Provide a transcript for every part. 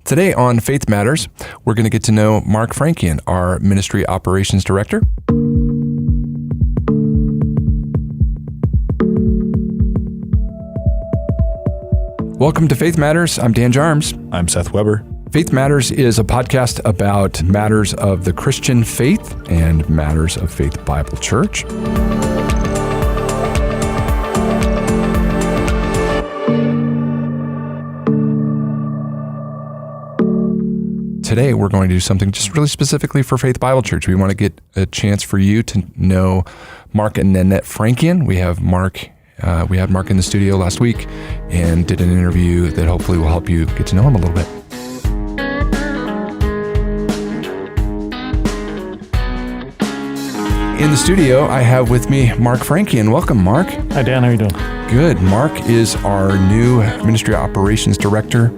Today on Faith Matters, we're going to get to know Mark Frankian, our Ministry Operations Director. Welcome to Faith Matters. I'm Dan Jarms. I'm Seth Weber. Faith Matters is a podcast about matters of the Christian faith and matters of Faith Bible Church. Today, we're going to do something just really specifically for Faith Bible Church. We want to get a chance for you to know Mark and Nanette Frankian. We had Mark in the studio last week and did an interview that hopefully will help you get to know him a little bit. In the studio, I have with me Mark Frankian. Welcome, Mark. Hi, Dan. How are you doing? Good. Mark is our new Ministry Operations Director.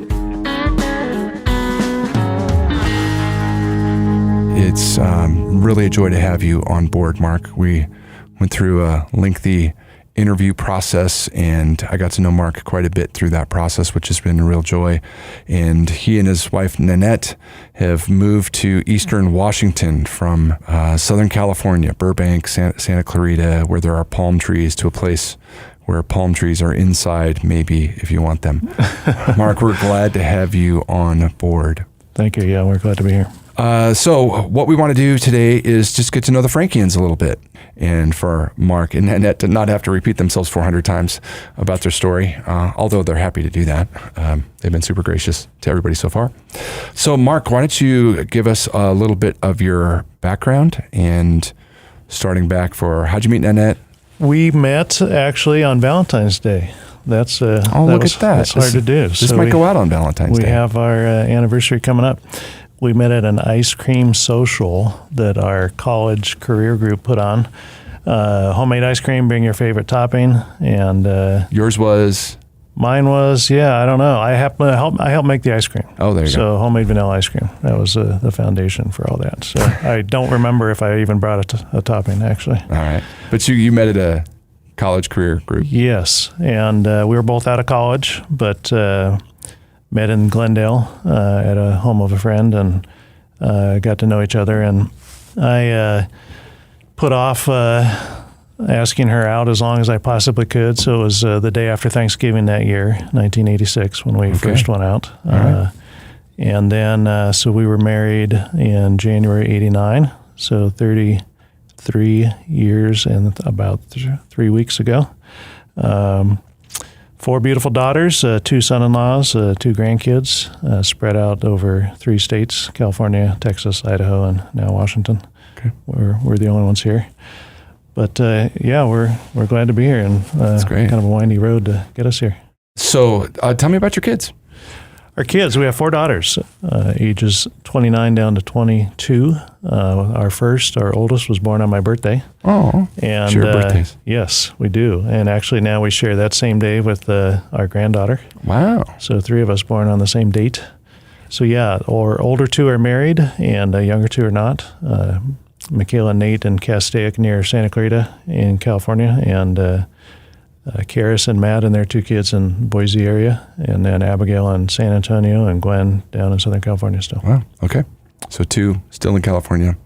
It's really a joy to have you on board, Mark. We went through a lengthy interview process, and I got to know Mark quite a bit through that process, which has been a real joy. And he and his wife, Nanette, have moved to Eastern Washington from Southern California, Burbank, Santa Clarita, where there are palm trees, to a place where palm trees are inside, maybe, if you want them. Mark, we're glad to have you on board. Thank you. Yeah, we're glad to be here. So what we want to do today is just get to know the Frankians a little bit, and for Mark and Nanette to not have to repeat themselves 400 times about their story, although they're happy to do that. They've been super gracious to everybody so far. So Mark, why don't you give us a little bit of your background, and starting back how'd you meet Nanette? We met actually on Valentine's Day. That's look at that. That's hard to do. This might go out on Valentine's Day. We have our anniversary coming up. We met at an ice cream social that our college career group put on. Homemade ice cream, bring your favorite topping. And yours was? Mine was, I don't know. I helped make the ice cream. Oh, there you go. So homemade vanilla ice cream. That was the foundation for all that. So I don't remember if I even brought a topping, actually. All right. But you met at a college career group? Yes. And we were both out of college, but met in Glendale at a home of a friend, and got to know each other. And I put off asking her out as long as I possibly could. So it was the day after Thanksgiving that year, 1986, when we first went out. Right. And then, so we were married in January 89, so 33 years and about 3 weeks ago. 4 beautiful daughters, 2 son-in-laws, 2 grandkids, spread out over 3 states: California, Texas, Idaho, and now Washington. Okay. We're the only ones here. But we're glad to be here, and That's great. Kind of a windy road to get us here. So tell me about your kids. Our kids, we have 4 daughters, ages 29 down to 22. Our oldest was born on my birthday. Oh, and share birthdays. Yes, we do. And actually now we share that same day with our granddaughter. Wow. So 3 of us born on the same date. So our older 2 are married, and younger 2 are not. Michaela and Nate in Castaic near Santa Clarita in California, and Karis and Matt and their 2 kids in Boise area, and then Abigail in San Antonio, and Gwen down in Southern California still. Wow. Okay. So 2 still in California,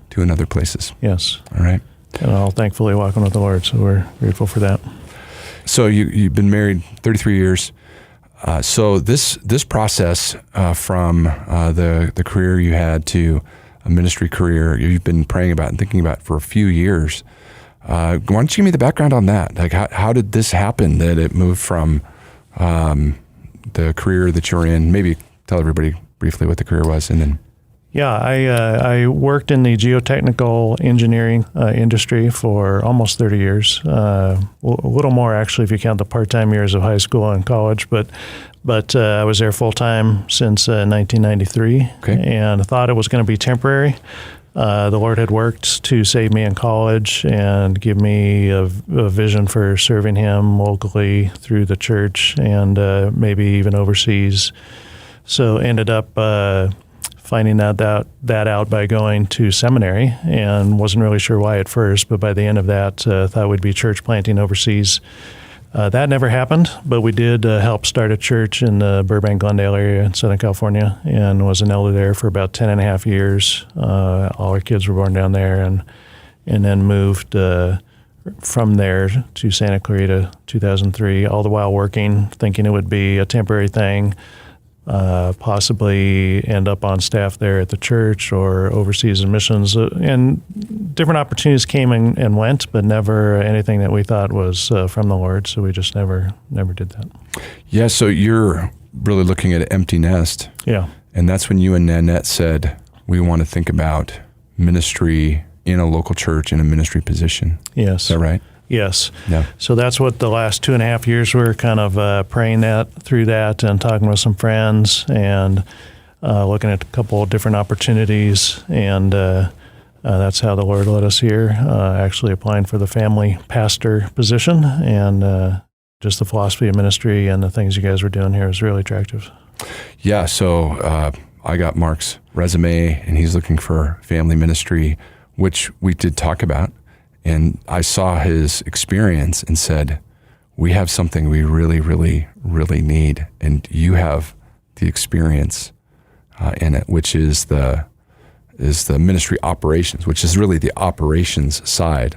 2 in other places. Yes. All right. And all thankfully walking with the Lord, so we're grateful for that. So you've been married 33 years. So this process from the career you had to a ministry career you've been praying about and thinking about for a few years. Why don't you give me the background on that? Like, how did this happen, that it moved from the career that you're in? Maybe tell everybody briefly what the career was, and then. Yeah, I worked in the geotechnical engineering industry for almost 30 years. A little more, actually, if you count the part-time years of high school and college. But I was there full-time since 1993, okay. And I thought it was going to be temporary. The Lord had worked to save me in college and give me a vision for serving Him locally through the church and maybe even overseas. So ended up finding that out by going to seminary, and wasn't really sure why at first, but by the end of that, thought we'd be church planting overseas. That never happened, but we did help start a church in the Burbank, Glendale area in Southern California, and was an elder there for about 10 and a half years. All our kids were born down there, and then moved from there to Santa Clarita 2003, all the while working, thinking it would be a temporary thing, possibly end up on staff there at the church or overseas in missions. And different opportunities came and went, but never anything that we thought was from the Lord. So we just never did that. Yeah, so you're really looking at an empty nest. Yeah. And that's when you and Nanette said, we want to think about ministry in a local church in a ministry position. Yes. Is that right? Yes. Yeah. So that's what the last 2.5 years were, kind of praying through that and talking with some friends and looking at a couple of different opportunities. And that's how the Lord led us here, actually applying for the family pastor position. And just the philosophy of ministry and the things you guys were doing here is really attractive. Yeah, so I got Mark's resume, and he's looking for family ministry, which we did talk about. And I saw his experience and said, we have something we really, really, really need. And you have the experience in it, which is the ministry operations, which is really the operations side.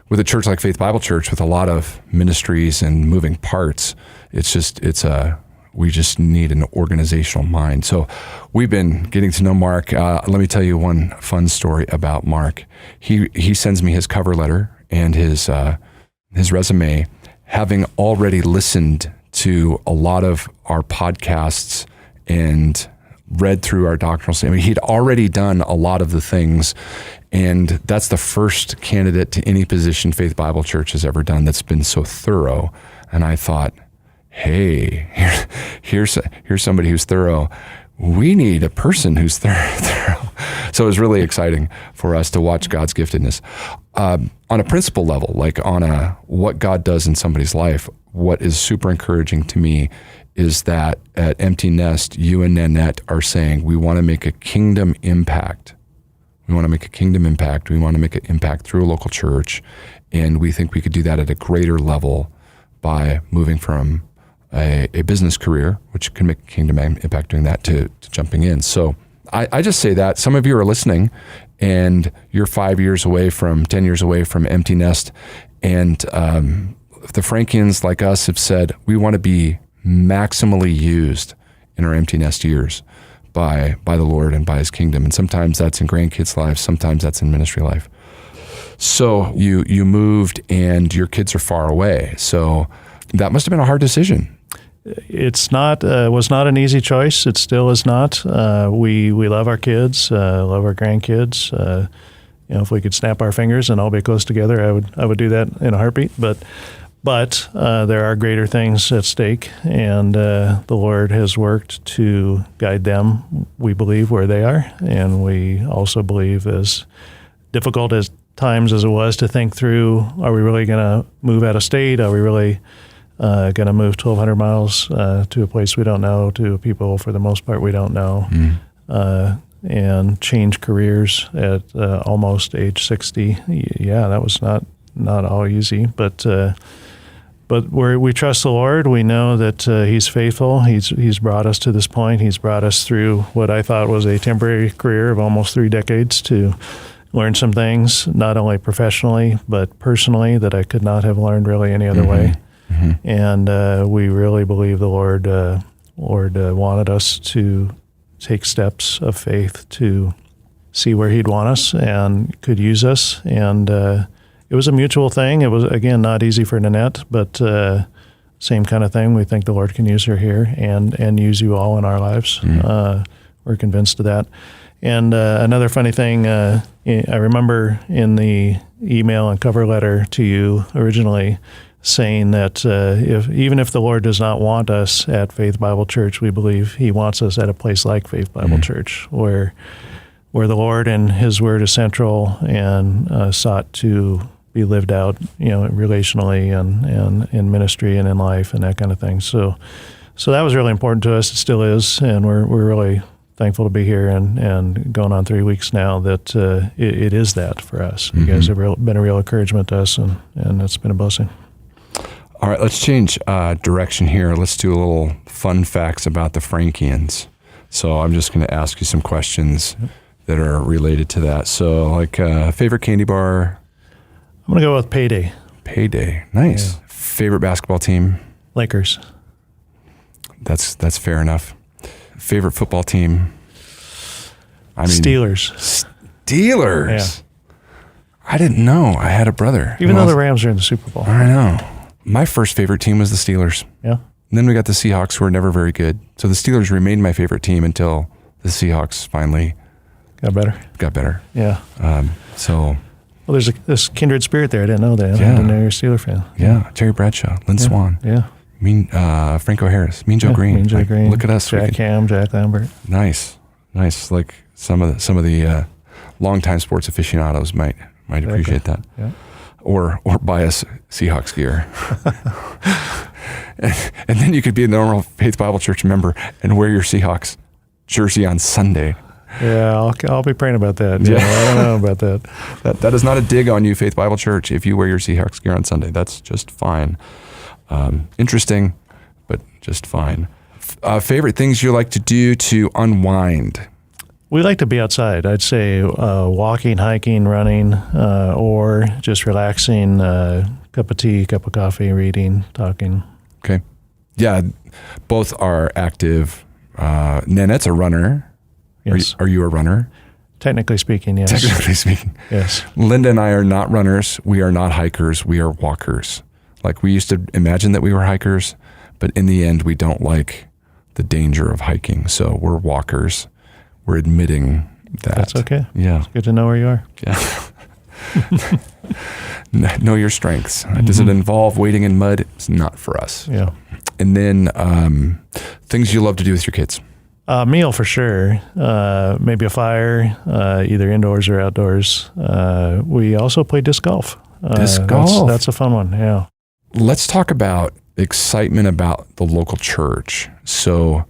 With a church like Faith Bible Church, with a lot of ministries and moving parts, we just need an organizational mind. So we've been getting to know Mark. Let me tell you one fun story about Mark. He sends me his cover letter and his resume, having already listened to a lot of our podcasts and read through our doctrinal statement. He'd already done a lot of the things, and that's the first candidate to any position Faith Bible Church has ever done that's been so thorough. And I thought, hey, here's somebody who's thorough. We need a person who's thorough. So it was really exciting for us to watch God's giftedness. On a principle level, like on what God does in somebody's life, what is super encouraging to me is that at Empty Nest, you and Nanette are saying, we want to make a kingdom impact. We want to make a kingdom impact. We want to make an impact through a local church. And we think we could do that at a greater level by moving from a business career, which can make a kingdom impact doing that, to jumping in. So I just say that. Some of you are listening and you're 10 years away from Empty Nest. And the Frankians, like us, have said, we want to be maximally used in our Empty Nest years by the Lord and by His kingdom. And sometimes that's in grandkids' lives, sometimes that's in ministry life. So you moved and your kids are far away. So that must have been a hard decision. It's not was not an easy choice. It still is not. We love our kids, love our grandkids. If we could snap our fingers and all be close together, I would do that in a heartbeat. But there are greater things at stake, and the Lord has worked to guide them, we believe, where they are. And we also believe, as difficult as times as it was to think through, are we really going to move out of state? Are we really going to move 1,200 miles to a place we don't know, to people for the most part we don't know, and change careers at almost age 60? Yeah, that was not all easy, but we trust the Lord. We know that He's faithful. He's brought us to this point. He's brought us through what I thought was a temporary career of almost 3 decades to learn some things, not only professionally, but personally, that I could not have learned really any other way. Mm-hmm. And we really believe the Lord wanted us to take steps of faith to see where He'd want us and could use us. And it was a mutual thing. It was, again, not easy for Nanette, but same kind of thing. We think the Lord can use her here and use you all in our lives. Mm-hmm. We're convinced of that. And another funny thing, I remember in the email and cover letter to you originally saying that even if the Lord does not want us at Faith Bible Church, we believe He wants us at a place like Faith Bible Church, where the Lord and His Word is central and sought to be lived out, relationally and in ministry and in life and that kind of thing. So that was really important to us. It still is, and we're really thankful to be here and going on 3 weeks now that it is that for us. You guys have been a real encouragement to us, and it's been a blessing. All right, let's change direction here. Let's do a little fun facts about the Frankians. So I'm just going to ask you some questions that are related to that. So, like, favorite candy bar? I'm going to go with Payday. Payday. Nice. Yeah. Favorite basketball team? Lakers. That's fair enough. Favorite football team? Steelers. Steelers? Yeah. I didn't know. I had a brother. Even though the Rams are in the Super Bowl. I know. My first favorite team was the Steelers. Yeah. And then we got the Seahawks, who were never very good. So the Steelers remained my favorite team until the Seahawks finally got better. Yeah. Well, there's this kindred spirit there. I didn't know that. I didn't know you're a Steeler fan. Yeah. Terry Bradshaw, Lynn Swann. Yeah. Franco Harris, Mean Joe Green. Mean Joe Green. Look at us. Jack Lambert. Nice. Like some of the longtime sports aficionados might appreciate that. Yeah. Or buy us Seahawks gear. and then you could be a normal Faith Bible Church member and wear your Seahawks jersey on Sunday. Yeah, I'll be praying about that. Yeah, I don't know about that. That is not a dig on you, Faith Bible Church, if you wear your Seahawks gear on Sunday. That's just fine. Interesting, but just fine. Favorite things you like to do to unwind? We like to be outside. I'd say walking, hiking, running, or just relaxing, cup of tea, cup of coffee, reading, talking. Okay. Yeah, both are active. Nanette's a runner. Yes. Are you a runner? Technically speaking, yes. Technically speaking. Yes. Linda and I are not runners. We are not hikers. We are walkers. Like, we used to imagine that we were hikers, but in the end, we don't like the danger of hiking. So we're walkers. We're admitting that. That's okay. Yeah. It's good to know where you are. Yeah. Know your strengths. Mm-hmm. Does it involve wading in mud? It's not for us. Yeah. And then things you love to do with your kids. Meal for sure. Maybe a fire, either indoors or outdoors. We also play disc golf. Disc golf? That's a fun one, yeah. Let's talk about excitement about the local church. So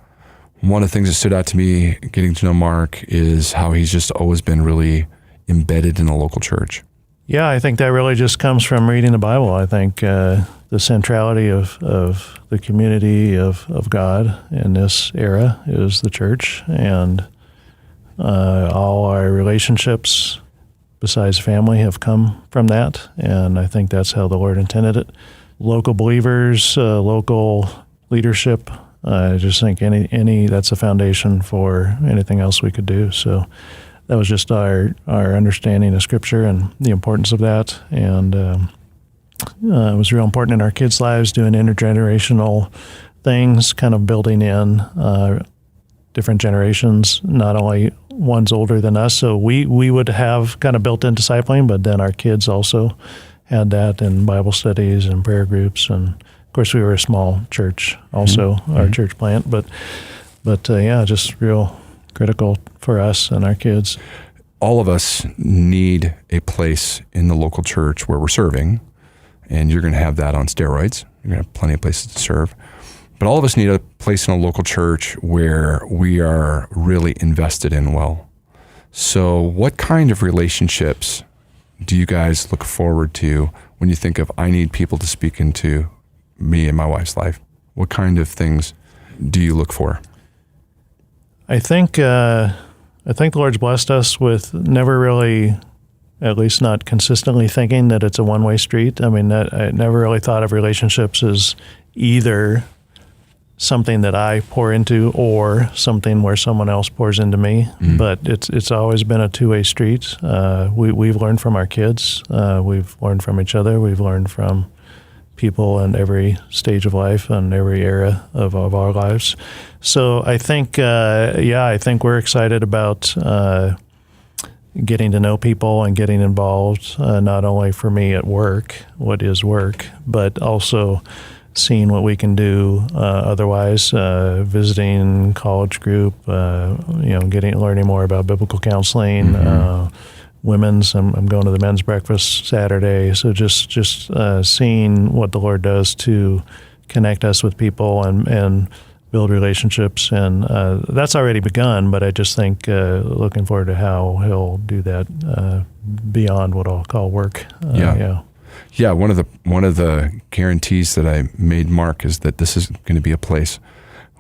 one of the things that stood out to me getting to know Mark is how he's just always been really embedded in the local church. Yeah, I think that really just comes from reading the Bible. I think the centrality of the community of God in this era is the church, and all our relationships besides family have come from that, and I think that's how the Lord intended it. Local believers, local leadership, I just think any that's a foundation for anything else we could do. So that was just our understanding of Scripture and the importance of that. And it was real important in our kids' lives, doing intergenerational things, kind of building in different generations, not only ones older than us. So we would have kind of built in discipling, but then our kids also had that in Bible studies and prayer groups. And of course, we were a small church also, our church plant. But yeah, just real critical for us and our kids. All of us need a place in the local church where we're serving, and you're going to have that on steroids. You're going to have plenty of places to serve. But all of us need a place in a local church where we are really invested in well. So what kind of relationships do you guys look forward to when you think of, I need people to speak into me and my wife's life? What kind of things do you look for? I think the Lord's blessed us with never really, at least not consistently, thinking that it's a one-way street. I mean, I never really thought of relationships as either something that I pour into or something where someone else pours into me. Mm. But it's always been a two-way street. We've learned from our kids. We've learned from each other. We've learned from people in every stage of life and every era of our lives. So I think, I think we're excited about getting to know people and getting involved, not only for me at work, what is work, but also seeing what we can do otherwise, visiting college group, learning more about biblical counseling, women's. I'm going to the men's breakfast Saturday. So just seeing what the Lord does to connect us with people and build relationships. And that's already begun, but I just think looking forward to how He'll do that beyond what I'll call work. Yeah, one of the guarantees that I made Mark is that this is going to be a place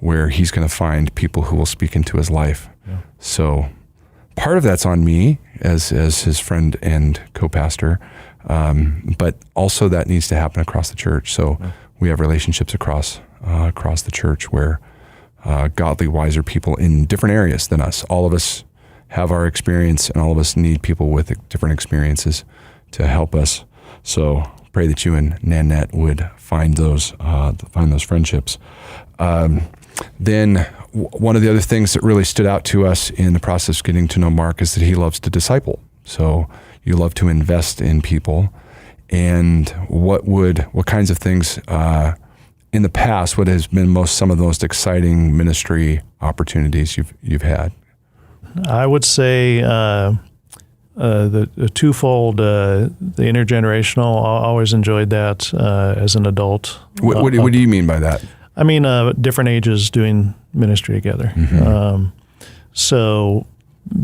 where he's going to find people who will speak into his life. Yeah. So part of that's on me as his friend and co-pastor, but also that needs to happen across the church. So we have relationships across the church where godly, wiser people in different areas than us. All of us have our experience, and all of us need people with different experiences to help us. So pray that you and Nanette would find those friendships. Then one of the other things that really stood out to us in the process of getting to know Mark is that he loves to disciple. So you love to invest in people. And what kinds of things in the past, what has been some of the most exciting ministry opportunities you've had? I would say the twofold, the intergenerational. I always enjoyed that as an adult. What do you mean by that? I mean, different ages doing ministry together. Mm-hmm. So,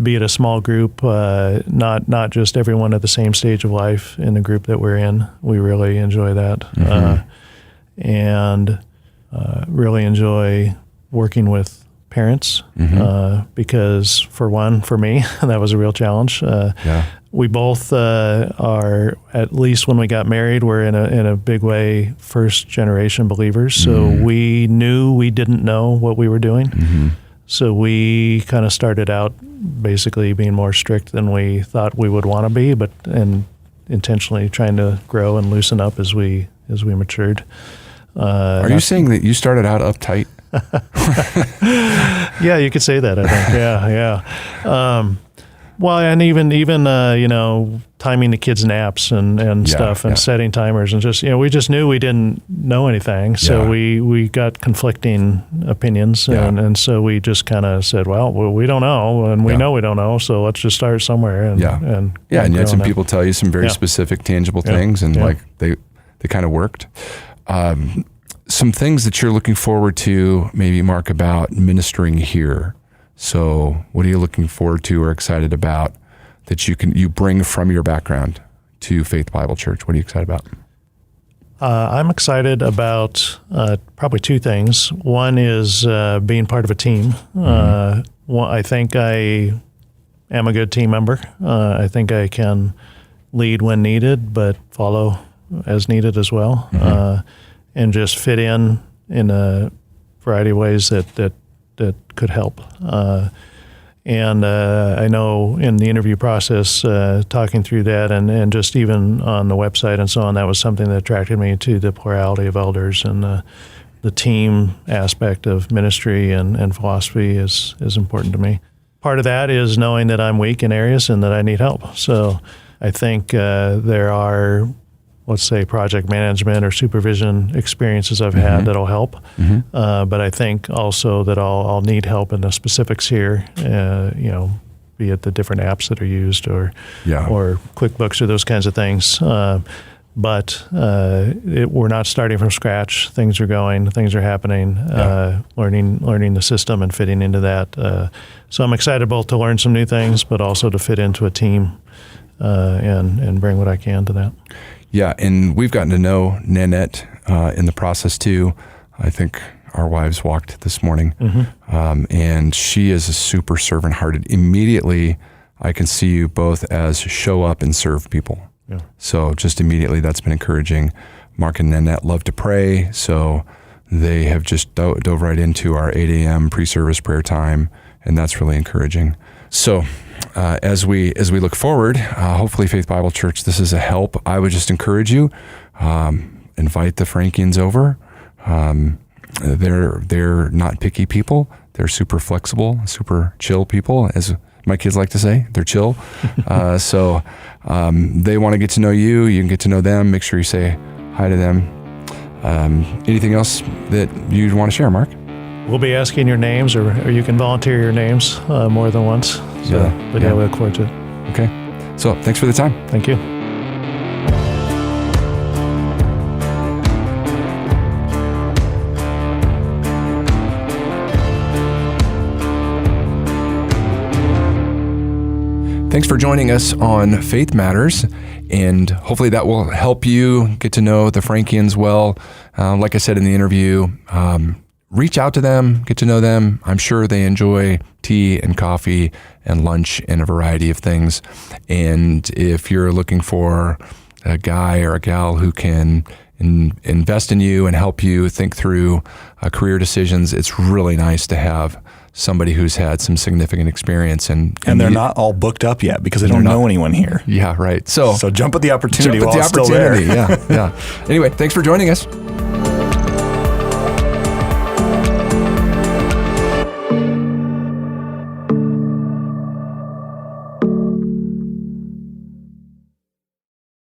be it a small group, not just everyone at the same stage of life in the group that we're in. We really enjoy that, mm-hmm. And really enjoy working with parents, mm-hmm. Because for me, that was a real challenge. We both are, at least when we got married, we're in a big way first generation believers. So mm-hmm. we knew we didn't know what we were doing. Mm-hmm. So we kind of started out basically being more strict than we thought we would want to be, and intentionally trying to grow and loosen up as we matured. Are you saying that you started out uptight? Yeah, you could say that, I think. Yeah. Well, and even timing the kids' naps and stuff, and setting timers, and just we just knew we didn't know anything, so we got conflicting opinions, and so we just kind of said, well, we don't know, and we know we don't know, so let's just start somewhere. And you had some people tell you some very specific, tangible things, and like they kind of worked. Some things that you're looking forward to, maybe, Mark, about ministering here. So what are you looking forward to or excited about that you bring from your background to Faith Bible Church? What are you excited about? I'm excited about probably two things. One is being part of a team. Mm-hmm. I think I am a good team member. I think I can lead when needed, but follow as needed as well. Mm-hmm. And just fit in a variety of ways that could help. And I know in the interview process, talking through that, and just even on the website and so on, that was something that attracted me to the plurality of elders, and the team aspect of ministry and philosophy is important to me. Part of that is knowing that I'm weak in areas and that I need help. So I think there are, let's say, project management or supervision experiences I've had that'll help. Mm-hmm. But I think also that I'll need help in the specifics here, be it the different apps that are used or QuickBooks or those kinds of things. But we're not starting from scratch. Things are going, things are happening, learning the system and fitting into that. So I'm excited both to learn some new things, but also to fit into a team and bring what I can to that. Yeah, and we've gotten to know Nanette in the process too. I think our wives walked this morning, and she is a super servant-hearted. Immediately, I can see you both as show up and serve people. Yeah. So just immediately, that's been encouraging. Mark and Nanette love to pray, so they have just dove right into our 8 a.m. pre-service prayer time, and that's really encouraging. So as we look forward, hopefully Faith Bible Church, this is a help. I would just encourage you, invite the Frankians over. They're not picky people. They're super flexible, super chill people, as my kids like to say. They're chill. So they want to get to know you. You can get to know them. Make sure you say hi to them. Anything else that you'd want to share, Mark? We'll be asking your names, or you can volunteer your names more than once. So, we look forward to it. Okay. So thanks for the time. Thank you. Thanks for joining us on Faith Matters, and hopefully that will help you get to know the Frankians well. Like I said in the interview, reach out to them, get to know them. I'm sure they enjoy tea and coffee and lunch and a variety of things. And if you're looking for a guy or a gal who can invest in you and help you think through career decisions, it's really nice to have somebody who's had some significant experience. And they're not all booked up yet because they don't know anyone here. Yeah, right. So jump at the opportunity while it's still there. there. Yeah. Anyway, thanks for joining us.